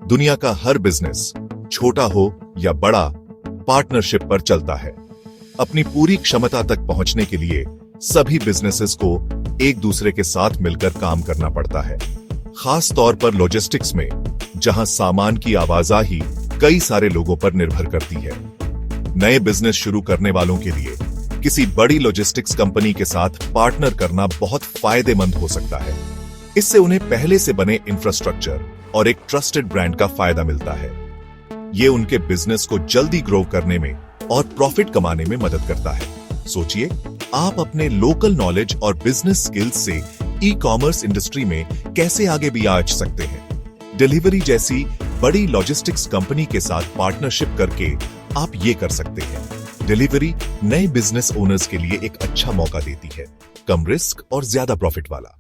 दुनिया का हर बिजनेस, छोटा हो या बड़ा, पार्टनरशिप पर चलता है। अपनी पूरी क्षमता तक पहुंचने के लिए सभी बिजनेसेस को एक दूसरे के साथ मिलकर काम करना पड़ता है। खास तौर पर लॉजिस्टिक्स में, जहां सामान की आवाजाही कई सारे लोगों पर निर्भर करती है। नए बिजनेस शुरू करने वालों के लिए किसी बड़ी लॉजिस्टिक्स कंपनी के साथ पार्टनर करना बहुत फायदेमंद हो सकता है। इससे उन्हें पहले से बने इंफ्रास्ट्रक्चर और एक ट्रस्टेड ब्रांड का फायदा मिलता है। ये उनके बिजनेस को जल्दी ग्रो करने में और प्रॉफिट कमाने में मदद करता है। सोचिए, आप अपने लोकल नॉलेज और बिजनेस स्किल्स से ई कॉमर्स इंडस्ट्री में कैसे आगे भी आ सकते हैं। डिलीवरी जैसी बड़ी लॉजिस्टिक्स कंपनी के साथ पार्टनरशिप करके आप ये कर सकते हैं। डिलीवरी नए बिजनेस ओनर्स के लिए एक अच्छा मौका देती है, कम रिस्क और ज्यादा प्रॉफिट वाला।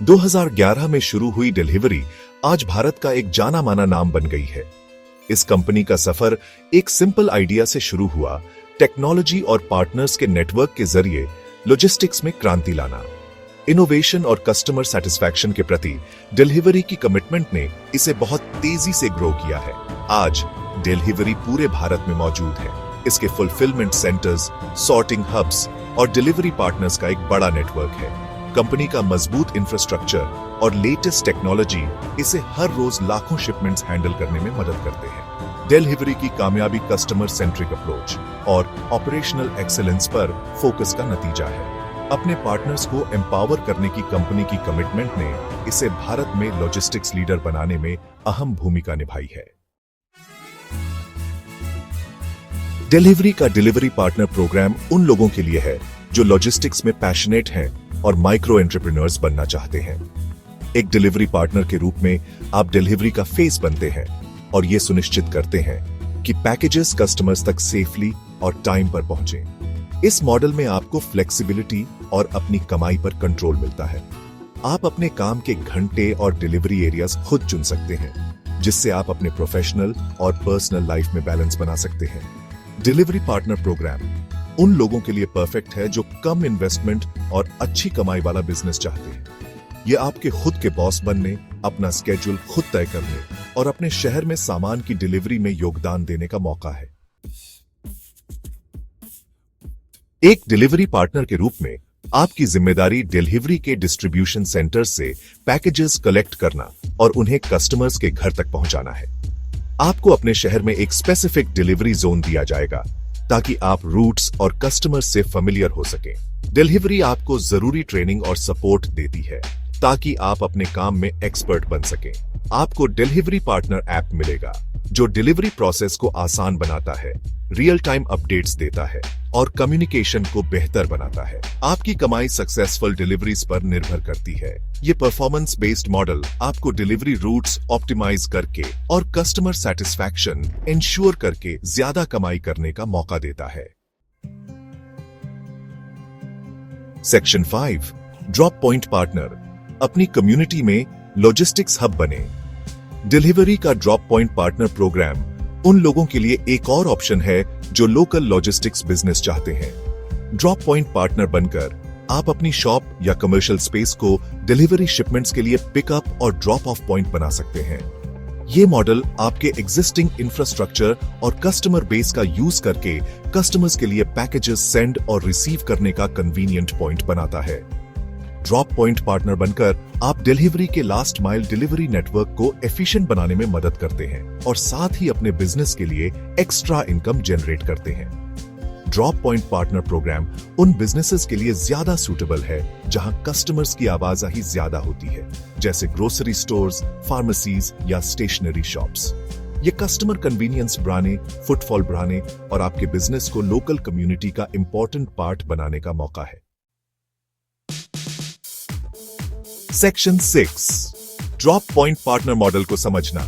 2011 में शुरू हुई डिलीवरी आज भारत का एक जाना माना नाम बन गई है। इस कंपनी का सफर एक सिंपल आइडिया से शुरू हुआ, टेक्नोलॉजी और पार्टनर्स के नेटवर्क के जरिए लॉजिस्टिक्स में क्रांति लाना। इनोवेशन और कस्टमर सेटिस्फैक्शन के प्रति डिलीवरी की कमिटमेंट ने इसे बहुत तेजी से ग्रो किया है। आज डिलीवरी पूरे भारत में मौजूद है। इसके फुलफिलमेंट सेंटर्स, सॉर्टिंग हब्स और डिलीवरी पार्टनर्स का एक बड़ा नेटवर्क है। कंपनी का मजबूत इंफ्रास्ट्रक्चर और लेटेस्ट टेक्नोलॉजी इसे हर रोज लाखों शिपमेंट्स हैंडल करने में मदद करते हैं। डिलीवरी की कामयाबी कस्टमर सेंट्रिक अप्रोच और ऑपरेशनल एक्सीलेंस पर फोकस का नतीजा है। अपने पार्टनर्स को एम्पावर करने की कंपनी की कमिटमेंट ने इसे भारत में लॉजिस्टिक्स लीडर बनाने में अहम भूमिका निभाई है। डिलीवरी का डिलीवरी पार्टनर प्रोग्राम उन लोगों के लिए है जो लॉजिस्टिक्स में पैशनेट हैं और माइक्रो एंटरप्रेन्योर्स बनना चाहते हैं। एक डिलीवरी पार्टनर के रूप में आप डिलीवरी का फेस बनते हैं और यह सुनिश्चित करते हैं कि पैकेजेस कस्टमर्स तक सेफली और टाइम पर पहुंचें। इस मॉडल में आपको फ्लेक्सिबिलिटी और अपनी कमाई पर कंट्रोल मिलता है। आप अपने काम के घंटे और डिलीवरी एरियाज खुद चुन सकते हैं, जिससे आप अपने प्रोफेशनल और पर्सनल लाइफ में बैलेंस बना सकते हैं। डिलीवरी पार्टनर प्रोग्राम उन लोगों के लिए परफेक्ट है जो कम इन्वेस्टमेंट और अच्छी कमाई वाला बिजनेस चाहते हैं। ये आपके खुद के बॉस बनने, अपना स्केड्यूल खुद तय करने और अपने शहर में सामान की डिलीवरी में योगदान देने का मौका है। एक डिलीवरी पार्टनर के रूप में आपकी जिम्मेदारी डिलीवरी के डिस्ट्रीब्यूशन सेंटर से पैकेजेस कलेक्ट करना और उन्हें कस्टमर्स के घर तक पहुंचाना है। आपको अपने शहर में एक स्पेसिफिक डिलीवरी जोन दिया जाएगा ताकि आप रूट्स और कस्टमर्स से फेमिलियर हो सकें। डिलीवरी आपको जरूरी ट्रेनिंग और सपोर्ट देती है ताकि आप अपने काम में एक्सपर्ट बन सकें। आपको डिलीवरी पार्टनर ऐप मिलेगा जो डिलीवरी प्रोसेस को आसान बनाता है, रियल टाइम अपडेट्स देता है और कम्युनिकेशन को बेहतर बनाता है। आपकी कमाई सक्सेसफुल डिलीवरीज पर निर्भर करती है। ये परफॉर्मेंस बेस्ड मॉडल आपको डिलीवरी रूट्स ऑप्टिमाइज करके और कस्टमर सेटिस्फैक्शन इंश्योर करके ज्यादा कमाई करने का मौका देता है। Section 5, drop point partner. अपनी कम्युनिटी में लॉजिस्टिक्स हब बने। डिलीवरी का ड्रॉप पॉइंट पार्टनर प्रोग्राम उन लोगों के लिए एक और ऑप्शन है जो लोकल लॉजिस्टिक्स बिजनेस चाहते हैं। ड्रॉप पॉइंट पार्टनर बनकर आप अपनी शॉप या कमर्शियल स्पेस को डिलीवरी शिपमेंट्स के लिए पिकअप और ड्रॉप ऑफ पॉइंट बना सकते हैं। ये मॉडल आपके एग्जिस्टिंग इंफ्रास्ट्रक्चर और कस्टमर बेस का यूज करके कस्टमर्स के लिए पैकेजेस सेंड और रिसीव करने का कन्वीनियंट पॉइंट बनाता है। ड्रॉप पॉइंट पार्टनर बनकर आप डिलीवरी के लास्ट माइल डिलीवरी नेटवर्क को एफिशिएंट बनाने में मदद करते हैं और साथ ही अपने बिजनेस के लिए एक्स्ट्रा इनकम जनरेट करते हैं। ड्रॉप पॉइंट पार्टनर प्रोग्राम उन बिजनेसेस के लिए ज्यादा सूटेबल है जहां कस्टमर्स की आवाजाही ज्यादा होती है, जैसे ग्रोसरी स्टोर्स, फार्मेसीज या स्टेशनरी शॉप्स। ये कस्टमर कन्वीनियंस बढ़ाने, फुटफॉल बढ़ाने और आपके बिजनेस को लोकल कम्युनिटी का इंपॉर्टेंट पार्ट बनाने का मौका है। Section 6, drop point partner model को समझना।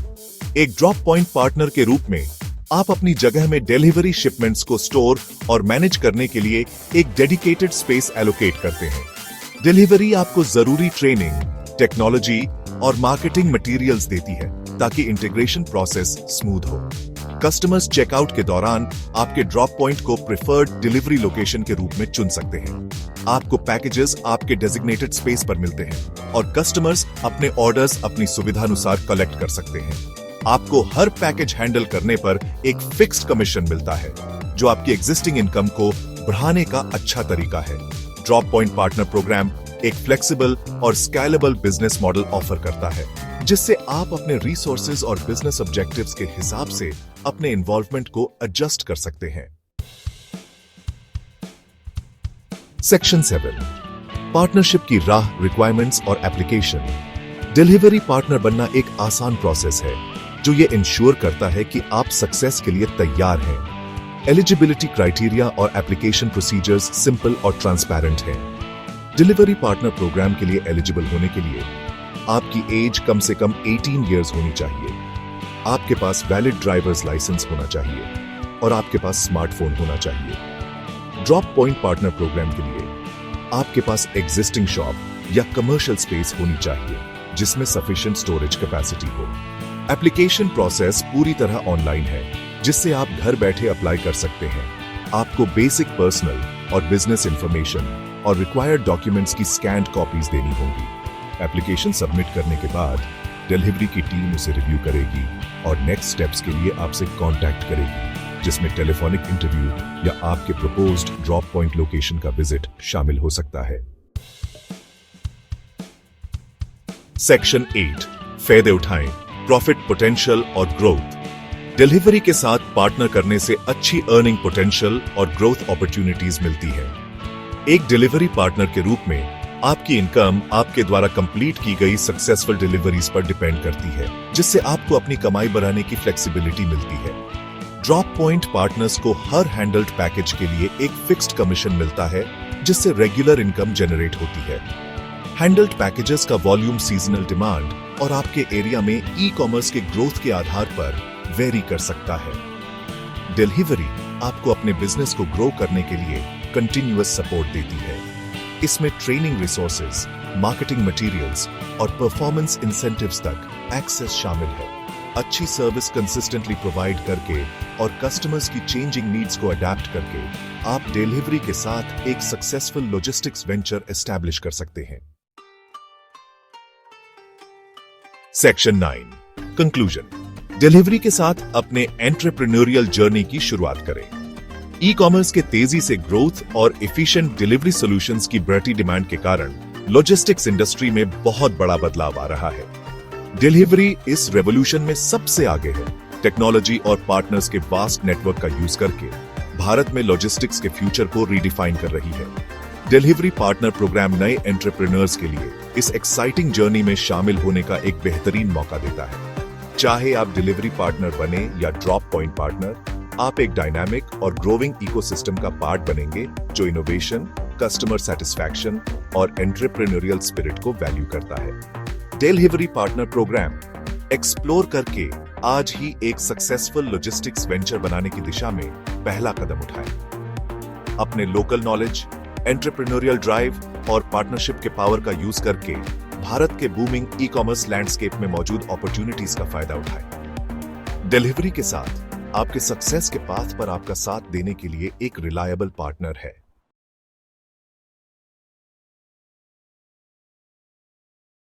एक ड्रॉप पॉइंट पार्टनर के रूप में आप अपनी जगह में डिलीवरी शिपमेंट्स को स्टोर और मैनेज करने के लिए एक डेडिकेटेड स्पेस एलोकेट करते हैं। डिलीवरी आपको जरूरी ट्रेनिंग, टेक्नोलॉजी और मार्केटिंग मटेरियल्स देती है ताकि इंटीग्रेशन प्रोसेस स्मूथ हो। कस्टमर्स चेकआउट के दौरान आपके ड्रॉप पॉइंट को प्रेफर्ड डिलीवरी लोकेशन के रूप में चुन सकते हैं। आपको पैकेजेस आपके डेजिग्नेटेड स्पेस पर मिलते हैं और कस्टमर्स अपने ऑर्डर्स अपनी सुविधानुसार कलेक्ट कर सकते हैं। आपको हर पैकेज हैंडल करने पर एक फिक्स्ड कमीशन मिलता है, जो आपकी एग्जिस्टिंग इनकम को बढ़ाने का अच्छा तरीका है। ड्रॉप पॉइंट पार्टनर प्रोग्राम एक फ्लेक्सिबल और स्केलेबल बिजनेस मॉडल ऑफर करता है, जिससे आप अपने रिसोर्सेज और बिजनेस ऑब्जेक्टिव्स के हिसाब से अपने इन्वॉल्वमेंट को एडजस्ट कर सकते हैं। सेक्शन 7, पार्टनरशिप की राह, रिक्वायरमेंट्स और एप्लीकेशन। डिलीवरी पार्टनर बनना एक आसान प्रोसेस है जो ये इंश्योर करता है कि आप सक्सेस के लिए तैयार हैं। एलिजिबिलिटी क्राइटेरिया और एप्लीकेशन प्रोसीजर्स सिंपल और ट्रांसपेरेंट हैं। डिलीवरी पार्टनर प्रोग्राम के लिए एलिजिबल होने के लिए आपकी एज कम से कम 18 इयर्स होनी चाहिए, आपके पास वैलिड ड्राइवर्स लाइसेंस होना चाहिए और आपके पास स्मार्टफोन होना चाहिए। ड्रॉप पॉइंट पार्टनर प्रोग्राम के लिए आपके पास एग्जिस्टिंग शॉप या कमर्शियल स्पेस होनी चाहिए जिसमें सफिशिएंट स्टोरेज कैपेसिटी हो। एप्लीकेशन प्रोसेस पूरी तरह ऑनलाइन है, जिससे आप घर बैठे अप्लाई कर सकते हैं। आपको बेसिक पर्सनल और बिजनेस इंफॉर्मेशन और रिक्वायर्ड डॉक्यूमेंट्स की स्कैन्ड कॉपीज देनी होंगी। एप्लीकेशन सबमिट करने के बाद डिलीवरी की टीम उसे रिव्यू करेगी और नेक्स्ट स्टेप्स के लिए आपसे कांटेक्ट करेगी, जिसमें टेलीफोनिक इंटरव्यू या आपके प्रपोज्ड ड्रॉप पॉइंट लोकेशन का विजिट शामिल हो सकता है। सेक्शन 8, फायदे उठाएं, प्रॉफिट पोटेंशियल और ग्रोथ। डिलीवरी के साथ पार्टनर करने से अच्छी अर्निंग पोटेंशियल और ग्रोथ अपॉर्चुनिटीज मिलती है। एक डिलीवरी पार्टनर के रूप में आपकी इनकम आपके द्वारा कंप्लीट की गई सक्सेसफुल डिलीवरीज पर डिपेंड करती है, जिससे आपको अपनी कमाई बढ़ाने की फ्लेक्सिबिलिटी मिलती है। ड्रॉप पॉइंट पार्टनर्स को हर हैंडल्ड पैकेज के लिए एक फिक्स्ड कमीशन मिलता है, जिससे रेगुलर इनकम जनरेट होती है। हैंडल्ड पैकेजेस का वॉल्यूम सीजनल डिमांड और आपके एरिया में ई कॉमर्स के ग्रोथ के आधार पर वेरी कर सकता है। डिलीवरी आपको अपने बिजनेस को ग्रो करने के लिए कंटिन्यूअस सपोर्ट देती है। इसमें ट्रेनिंग रिसोर्सेज, मार्केटिंग मटेरियल्स और परफॉर्मेंस इंसेंटिव्स तक एक्सेस शामिल है। अच्छी सर्विस कंसिस्टेंटली प्रोवाइड करके और कस्टमर्स की चेंजिंग नीड्स को अडेप्ट करके आप डिलीवरी के साथ एक सक्सेसफुल लॉजिस्टिक्स वेंचर एस्टैब्लिश कर सकते हैं। Section 9, conclusion. डिलीवरी के साथ अपने एंटरप्रेन्योरियल जर्नी की शुरुआत करें। ई कॉमर्स के तेजी से ग्रोथ और एफिशिएंट डिलीवरी सॉल्यूशंस की बढ़ती डिमांड के कारण लॉजिस्टिक्स इंडस्ट्री में बहुत बड़ा बदलाव आ रहा है। डिलीवरी इस रेवोल्यूशन में सबसे आगे है। टेक्नोलॉजी और पार्टनर्स के वास्ट नेटवर्क का यूज करके भारत में लॉजिस्टिक्स के फ्यूचर को रीडिफाइन कर रही है। डिलीवरी पार्टनर प्रोग्राम नए एंटरप्रेन्योर्स के लिए इस एक्साइटिंग जर्नी में शामिल होने का एक बेहतरीन मौका देता है। चाहे आप डिलीवरी पार्टनर बने या ड्रॉप पॉइंट पार्टनर, आप एक डायनामिक और ग्रोइंग इकोसिस्टम का पार्ट बनेंगे जो इनोवेशन, कस्टमर सेटिस्फैक्शन और एंटरप्रेन्योरियल स्पिरिट को वैल्यू करता है। डिलीवरी पार्टनर प्रोग्राम एक्सप्लोर करके आज ही एक सक्सेसफुल लॉजिस्टिक्स वेंचर बनाने की दिशा में पहला कदम उठाएं। अपने लोकल नॉलेज, एंटरप्रेन्योरियल ड्राइव और पार्टनरशिप के पावर का यूज करके भारत के बूमिंग ई कॉमर्स लैंडस्केप में मौजूद अपॉर्चुनिटीज का फायदा उठाएं। डिलीवरी के साथ आपके सक्सेस के पाथ पर आपका साथ देने के लिए एक रिलायबल पार्टनर है।